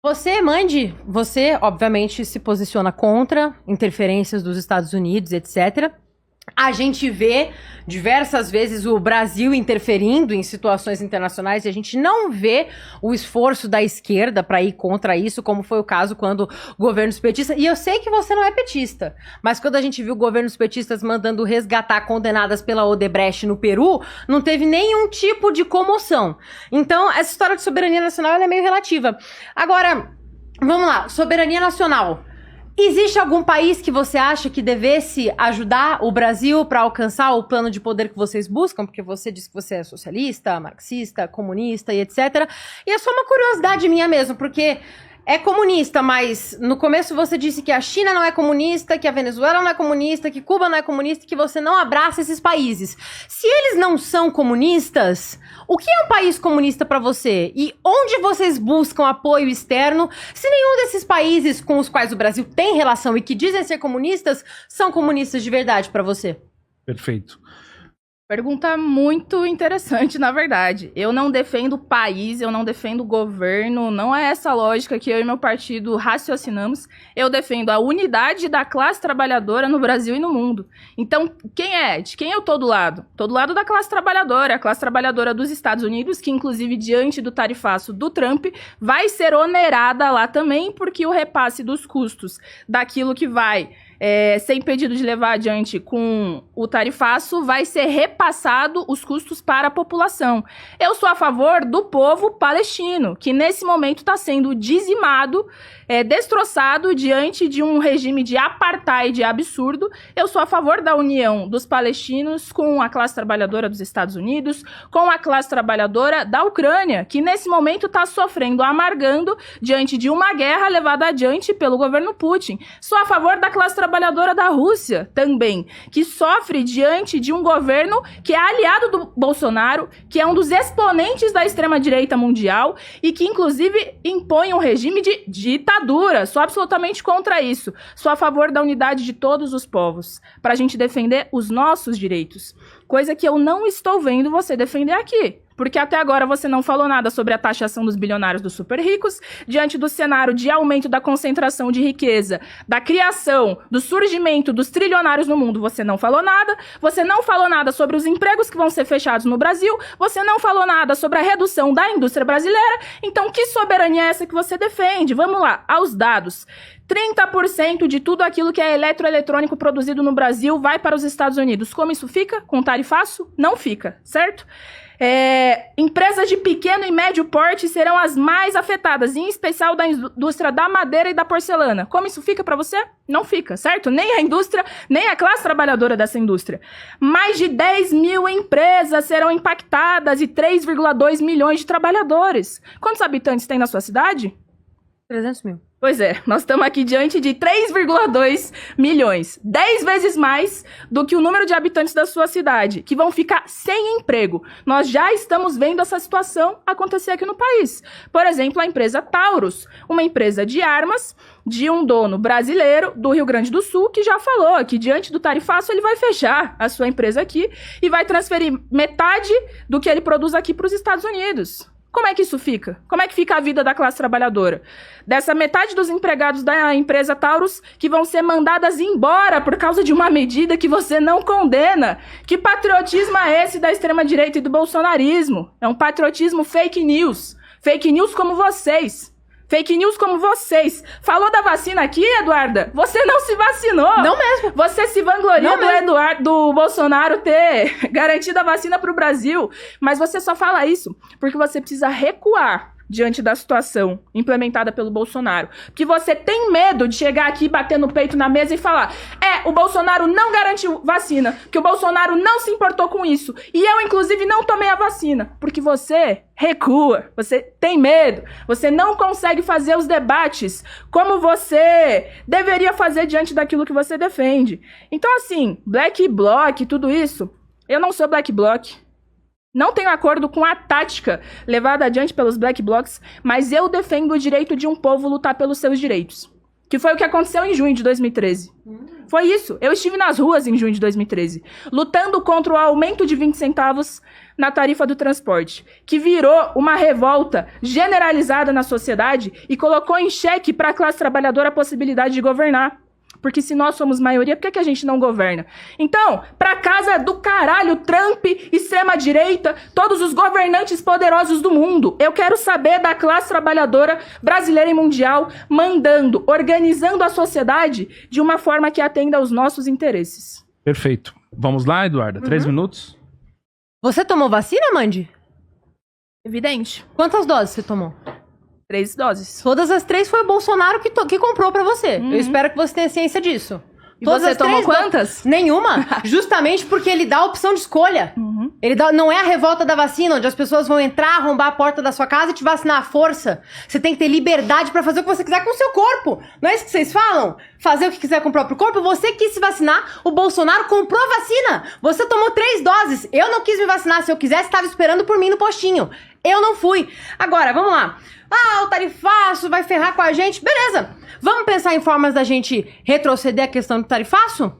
Você, obviamente, se posiciona contra interferências dos Estados Unidos, etc. A gente vê diversas vezes o Brasil interferindo em situações internacionais e a gente não vê o esforço da esquerda para ir contra isso, como foi o caso quando governos petistas... E eu sei que você não é petista, mas quando a gente viu governos petistas mandando resgatar condenadas pela Odebrecht no Peru, não teve nenhum tipo de comoção. Então, essa história de soberania nacional ela é meio relativa. Agora, vamos lá, soberania nacional. Existe algum país que você acha que devesse ajudar o Brasil para alcançar o plano de poder que vocês buscam? Porque você disse que você é socialista, marxista, comunista e etc. E é só uma curiosidade minha mesmo, porque é comunista, mas no começo você disse que a China não é comunista, que a Venezuela não é comunista, que Cuba não é comunista, que você não abraça esses países. Se eles não são comunistas, o que é um país comunista para você? E onde vocês buscam apoio externo se nenhum desses países com os quais o Brasil tem relação e que dizem ser comunistas são comunistas de verdade para você? Perfeito. Pergunta muito interessante, na verdade. Eu não defendo o país, eu não defendo o governo, não é essa lógica que eu e meu partido raciocinamos. Eu defendo a unidade da classe trabalhadora no Brasil e no mundo. Então, de quem eu tô do lado? Tô do lado da classe trabalhadora, a classe trabalhadora dos Estados Unidos, que inclusive diante do tarifaço do Trump, vai ser onerada lá também, porque o repasse dos custos daquilo que vai... ser impedido de levar adiante com o tarifaço, vai ser repassado os custos para a população. Eu sou a favor do povo palestino, que nesse momento está sendo dizimado, destroçado diante de um regime de apartheid absurdo. Eu sou a favor da união dos palestinos com a classe trabalhadora dos Estados Unidos, com a classe trabalhadora da Ucrânia, que nesse momento está sofrendo, amargando diante de uma guerra levada adiante pelo governo Putin. Sou a favor da classe trabalhadora da Rússia também, que sofre diante de um governo que é aliado do Bolsonaro, que é um dos exponentes da extrema-direita mundial e que, inclusive, impõe um regime de ditadura. Sou absolutamente contra isso. Sou a favor da unidade de todos os povos, para a gente defender os nossos direitos. Coisa que eu não estou vendo você defender aqui. Porque até agora você não falou nada sobre a taxação dos bilionários dos super ricos, diante do cenário de aumento da concentração de riqueza, da criação, do surgimento dos trilionários no mundo, você não falou nada. Você não falou nada sobre os empregos que vão ser fechados no Brasil, você não falou nada sobre a redução da indústria brasileira. Então, que soberania é essa que você defende? Vamos lá, aos dados. 30% de tudo aquilo que é eletroeletrônico produzido no Brasil vai para os Estados Unidos. Como isso fica? Com tarifaço? Não fica, certo? Empresas de pequeno e médio porte serão as mais afetadas, em especial da indústria da madeira e da porcelana. Como isso fica para você? Não fica, certo? Nem a indústria, nem a classe trabalhadora dessa indústria. Mais de 10 mil empresas serão impactadas e 3,2 milhões de trabalhadores. Quantos habitantes tem na sua cidade? 300 mil. Pois é, nós estamos aqui diante de 3,2 milhões. 10 vezes mais do que o número de habitantes da sua cidade, que vão ficar sem emprego. Nós já estamos vendo essa situação acontecer aqui no país. Por exemplo, a empresa Taurus, uma empresa de armas de um dono brasileiro do Rio Grande do Sul, que já falou que diante do tarifaço ele vai fechar a sua empresa aqui e vai transferir metade do que ele produz aqui para os Estados Unidos. Como é que isso fica? Como é que fica a vida da classe trabalhadora? Dessa metade dos empregados da empresa Taurus que vão ser mandadas embora por causa de uma medida que você não condena. Que patriotismo é esse da extrema-direita e do bolsonarismo? É um patriotismo fake news. Fake news como vocês. Fake news como vocês. Falou da vacina aqui, Eduarda? Você não se vacinou. Não mesmo. Você se vangloria do Bolsonaro ter garantido a vacina pro Brasil. Mas você só fala isso porque você precisa recuar diante da situação implementada pelo Bolsonaro. Porque você tem medo de chegar aqui, bater no peito na mesa e falar: o Bolsonaro não garantiu vacina, que o Bolsonaro não se importou com isso, e eu, inclusive, não tomei a vacina. Porque você recua, você tem medo, você não consegue fazer os debates como você deveria fazer diante daquilo que você defende. Então, assim, Black Bloc, tudo isso, eu não sou Black Bloc. Não tenho acordo com a tática levada adiante pelos Black Blocs, mas eu defendo o direito de um povo lutar pelos seus direitos. Que foi o que aconteceu em junho de 2013. Foi isso. Eu estive nas ruas em junho de 2013, lutando contra o aumento de 20 centavos na tarifa do transporte, que virou uma revolta generalizada na sociedade e colocou em xeque para a classe trabalhadora a possibilidade de governar. Porque se nós somos maioria, por que a gente não governa? Então, pra casa do caralho, Trump, extrema-direita, todos os governantes poderosos do mundo. Eu quero saber da classe trabalhadora brasileira e mundial mandando, organizando a sociedade de uma forma que atenda aos nossos interesses. Perfeito. Vamos lá, Eduarda? 3 minutos? Você tomou vacina, Mandy? Evidente. Quantas doses você tomou? 3 doses. Todas as 3 foi o Bolsonaro que comprou pra você. Eu espero que você tenha ciência disso. E Todas você as tomou 3 quantas? Nenhuma. Justamente porque ele dá a opção de escolha. Ele dá, não é a revolta da vacina, onde as pessoas vão entrar, arrombar a porta da sua casa e te vacinar à força. Você tem que ter liberdade pra fazer o que você quiser com o seu corpo. Não é isso que vocês falam? Fazer o que quiser com o próprio corpo? Você quis se vacinar, o Bolsonaro comprou a vacina. Você tomou 3 doses. Eu não quis me vacinar. Se eu quisesse, estava esperando por mim no postinho. Eu não fui. Agora, vamos lá. Ah, o tarifaço vai ferrar com a gente. Beleza. Vamos pensar em formas da gente retroceder a questão do tarifaço?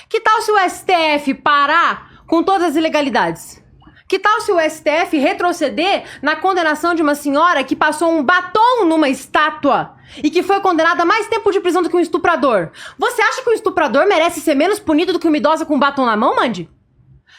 Que tal se o STF parar com todas as ilegalidades? Que tal se o STF retroceder na condenação de uma senhora que passou um batom numa estátua e que foi condenada a mais tempo de prisão do que um estuprador? Você acha que um estuprador merece ser menos punido do que uma idosa com um batom na mão, Mandy?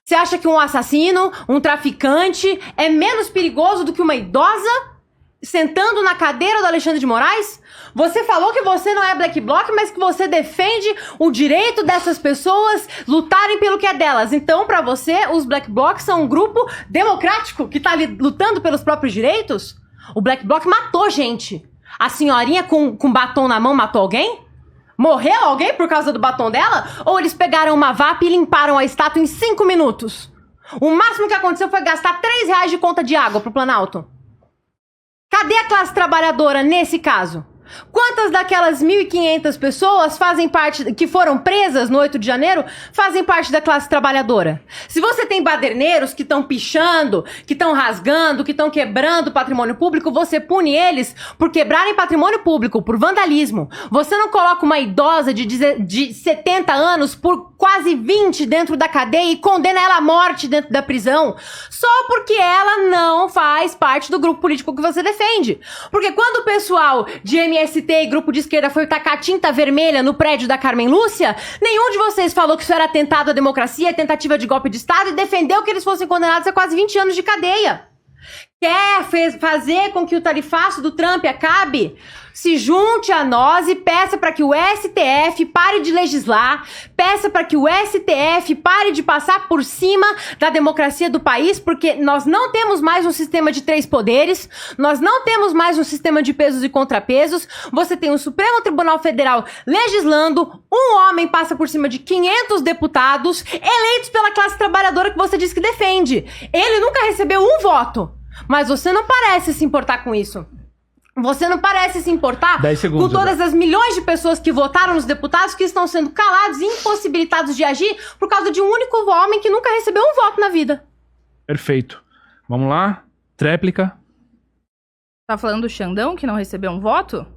Você acha que um assassino, um traficante é menos perigoso do que uma idosa sentando na cadeira do Alexandre de Moraes? Você falou que você não é Black Bloc, mas que você defende o direito dessas pessoas lutarem pelo que é delas. Então, pra você, os Black Blocs são um grupo democrático que tá lutando pelos próprios direitos? O Black Bloc matou gente. A senhorinha com batom na mão matou alguém? Morreu alguém por causa do batom dela? Ou eles pegaram uma VAP e limparam a estátua em 5 minutos? O máximo que aconteceu foi gastar R$3 de conta de água pro Planalto. Cadê a classe trabalhadora nesse caso? Quantas daquelas 1.500 pessoas fazem parte, que foram presas no 8 de janeiro, fazem parte da classe trabalhadora? Se você tem baderneiros que estão pichando, que estão rasgando, que estão quebrando patrimônio público, você pune eles por quebrarem patrimônio público, por vandalismo. Você não coloca uma idosa de 70 anos por quase 20 dentro da cadeia e condena ela à morte dentro da prisão, só porque ela não faz parte do grupo político que você defende. Porque quando o pessoal de MST e grupo de esquerda foi tacar tinta vermelha no prédio da Carmen Lúcia, nenhum de vocês falou que isso era atentado à democracia, tentativa de golpe de Estado e defendeu que eles fossem condenados a quase 20 anos de cadeia. Quer fazer com que o tarifaço do Trump acabe? Se junte a nós e peça para que o STF pare de legislar, peça para que o STF pare de passar por cima da democracia do país, porque nós não temos mais um sistema de 3 poderes, nós não temos mais um sistema de pesos e contrapesos, você tem o Supremo Tribunal Federal legislando, um homem passa por cima de 500 deputados eleitos pela classe trabalhadora que você diz que defende. Ele nunca recebeu um voto, mas você não parece se importar com isso. Você não parece se importar 10 segundos, com todas as milhões de pessoas que votaram nos deputados que estão sendo calados e impossibilitados de agir por causa de um único homem que nunca recebeu um voto na vida. Perfeito. Vamos lá. Tréplica. Tá falando do Xandão que não recebeu um voto?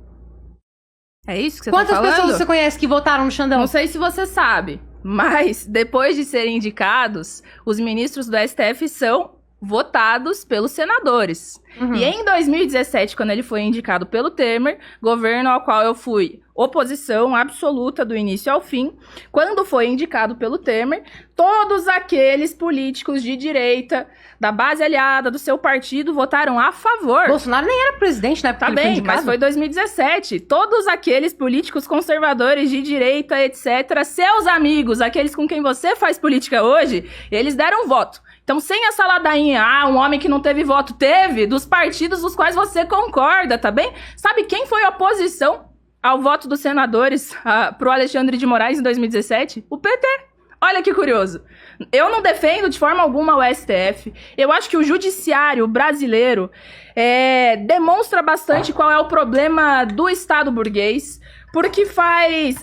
É isso que você tá falando? Quantas pessoas você conhece que votaram no Xandão? Não sei se você sabe, mas depois de serem indicados, os ministros do STF são votados pelos senadores. E em 2017, quando ele foi indicado pelo Temer, governo ao qual eu fui oposição absoluta do início ao fim, quando foi indicado pelo Temer, todos aqueles políticos de direita, da base aliada do seu partido, votaram a favor. Bolsonaro nem era presidente na época Tá que ele foi bem, indicado. mas foi 2017. Todos aqueles políticos conservadores de direita, etc., seus amigos, aqueles com quem você faz política hoje, eles deram voto. Então, sem essa ladainha, um homem que não teve voto, teve, dos partidos dos quais você concorda, tá bem? Sabe quem foi a oposição ao voto dos senadores pro Alexandre de Moraes em 2017? O PT. Olha que curioso. Eu não defendo de forma alguma o STF. Eu acho que o judiciário brasileiro demonstra bastante qual é o problema do Estado burguês, porque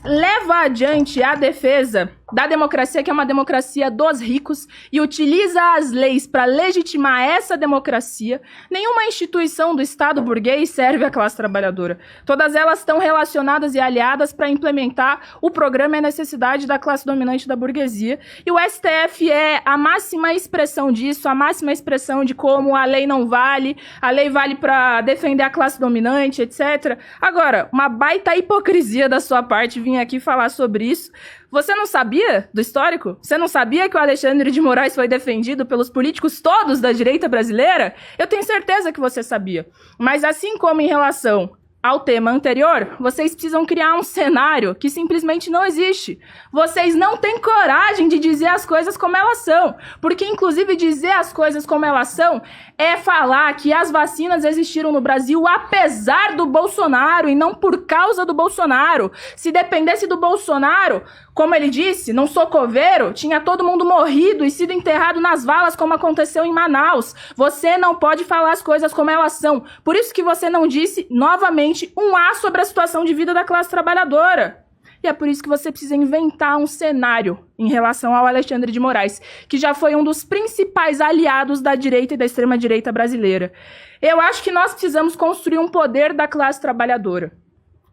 leva adiante a defesa da democracia, que é uma democracia dos ricos, e utiliza as leis para legitimar essa democracia. Nenhuma instituição do Estado burguês serve à classe trabalhadora. Todas elas estão relacionadas e aliadas para implementar o programa e a necessidade da classe dominante da burguesia. E o STF é a máxima expressão disso, a máxima expressão de como a lei não vale, a lei vale para defender a classe dominante, etc. Agora, uma baita hipocrisia da sua parte vir aqui falar sobre isso. Você não sabia do histórico? Você não sabia que o Alexandre de Moraes foi defendido pelos políticos todos da direita brasileira? Eu tenho certeza que você sabia. Mas assim como em relação ao tema anterior, vocês precisam criar um cenário que simplesmente não existe. Vocês não têm coragem de dizer as coisas como elas são. Porque, inclusive, dizer as coisas como elas são é falar que as vacinas existiram no Brasil apesar do Bolsonaro e não por causa do Bolsonaro. Se dependesse do Bolsonaro, como ele disse, não sou coveiro, tinha todo mundo morrido e sido enterrado nas valas como aconteceu em Manaus. Você não pode falar as coisas como elas são. Por isso que você não disse, novamente, um A sobre a situação de vida da classe trabalhadora. E é por isso que você precisa inventar um cenário em relação ao Alexandre de Moraes, que já foi um dos principais aliados da direita e da extrema-direita brasileira. Eu acho que nós precisamos construir um poder da classe trabalhadora,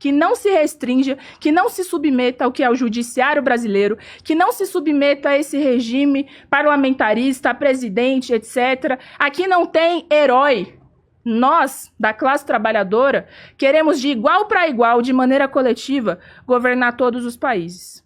que não se restrinja, que não se submeta ao que é o judiciário brasileiro, que não se submeta a esse regime parlamentarista, a presidente, etc. Aqui não tem herói. Nós, da classe trabalhadora, queremos de igual para igual, de maneira coletiva, governar todos os países.